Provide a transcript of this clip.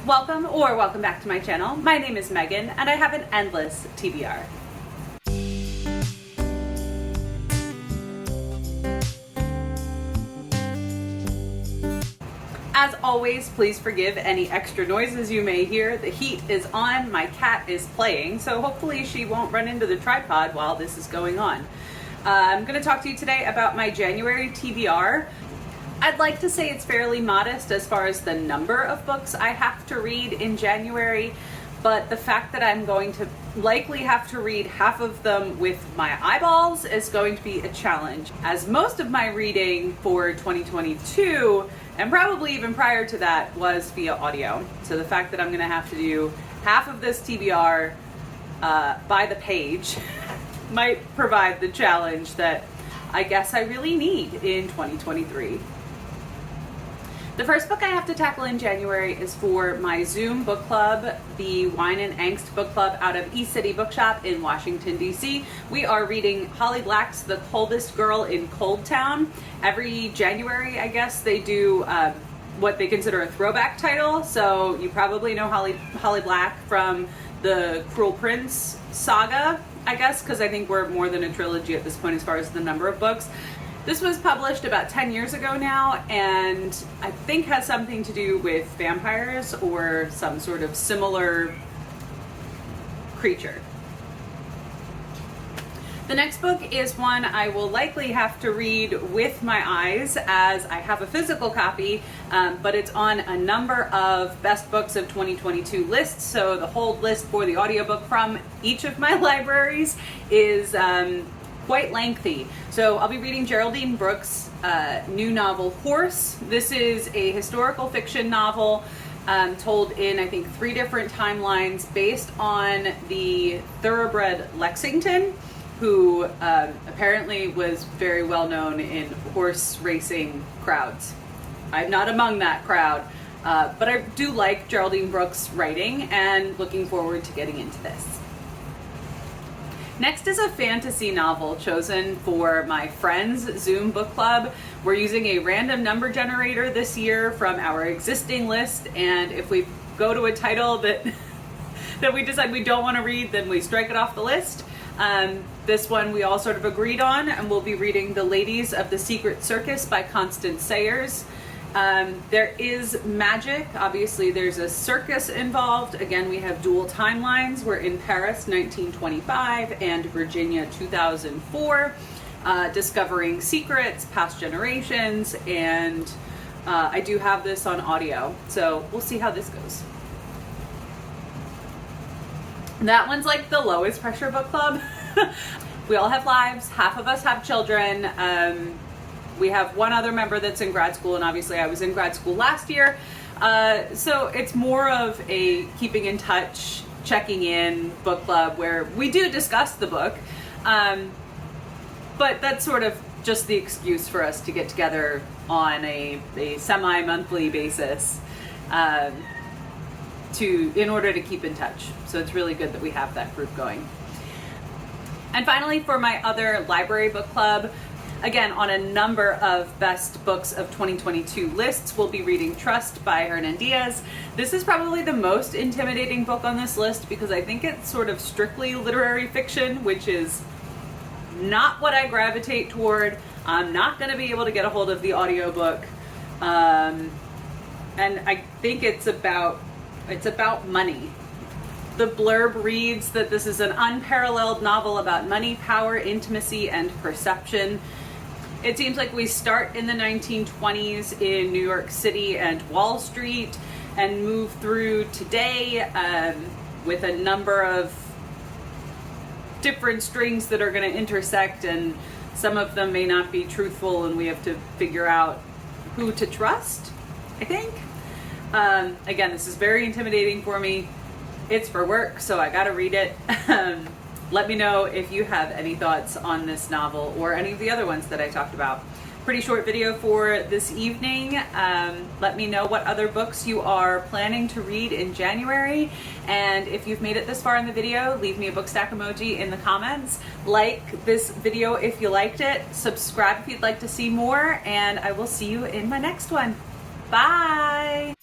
Welcome back to my channel. My name is Megan and I have an endless TBR. As always, please forgive any extra noises you may hear. The heat is on, my cat is playing, so hopefully she won't run into the tripod while this is going on. I'm going to talk to you today about my January TBR. I'd like to say it's fairly modest as far as the number of books I have to read in January, but the fact that I'm going to likely have to read half of them with my eyeballs is going to be a challenge, as most of my reading for 2022, and probably even prior to that, was via audio. So the fact that I'm going to have to do half of this TBR by the page might provide the challenge that I guess I really need in 2023. The first book I have to tackle in January is for my Zoom book club, the Wine and Angst book club out of East City Bookshop in Washington, D.C. We are reading Holly Black's The Coldest Girl in Cold Town. Every January, I guess, they do what they consider a throwback title. So you probably know Holly Black from the Cruel Prince saga, I guess, because I think we're more than a trilogy at this point as far as the number of books. This was published about 10 years ago now, and I think has something to do with vampires or some sort of similar creature. The next book is one I will likely have to read with my eyes, as I have a physical copy, but it's on a number of best books of 2022 lists. So the whole list for the audiobook from each of my libraries is quite lengthy. So I'll be reading Geraldine Brooks' new novel, Horse. This is a historical fiction novel told in, I think, 3 different timelines based on the thoroughbred Lexington, who apparently was very well known in horse racing crowds. I'm not among that crowd, but I do like Geraldine Brooks' writing and looking forward to getting into this. Next is a fantasy novel chosen for my friend's Zoom book club. We're using a random number generator this year from our existing list, and if we go to a title that we decide we don't want to read, then we strike it off the list. This one we all sort of agreed on, and we'll be reading The Ladies of the Secret Circus by Constance Sayers. There is magic. Obviously there's a circus involved. Again, we have dual timelines. We're in Paris 1925 and Virginia 2004, discovering secrets, past generations, and I do have this on audio, so we'll see how this goes. That one's like the lowest pressure book club. We all have lives, half of us have children. We have one other member that's in grad school, and obviously I was in grad school last year. So it's more of a keeping in touch, checking in book club where we do discuss the book. But that's sort of just the excuse for us to get together on a semi-monthly basis in order to keep in touch. So it's really good that we have that group going. And finally, for my other library book club, again, on a number of best books of 2022 lists, we'll be reading Trust by Hernan Diaz. This is probably the most intimidating book on this list because I think it's sort of strictly literary fiction, which is not what I gravitate toward. I'm not going to be able to get a hold of the audiobook. And I think it's about money. The blurb reads that this is an unparalleled novel about money, power, intimacy, and perception. It seems like we start in the 1920s in New York City and Wall Street and move through today with a number of different strings that are going to intersect, and some of them may not be truthful, and we have to figure out who to trust, I think. Again, this is very intimidating for me. It's for work, so I gotta read it. Let me know if you have any thoughts on this novel or any of the other ones that I talked about. Pretty short video for this evening. Let me know what other books you are planning to read in January. And if you've made it this far in the video, leave me a book stack emoji in the comments. Like this video if you liked it. Subscribe if you'd like to see more. And I will see you in my next one. Bye!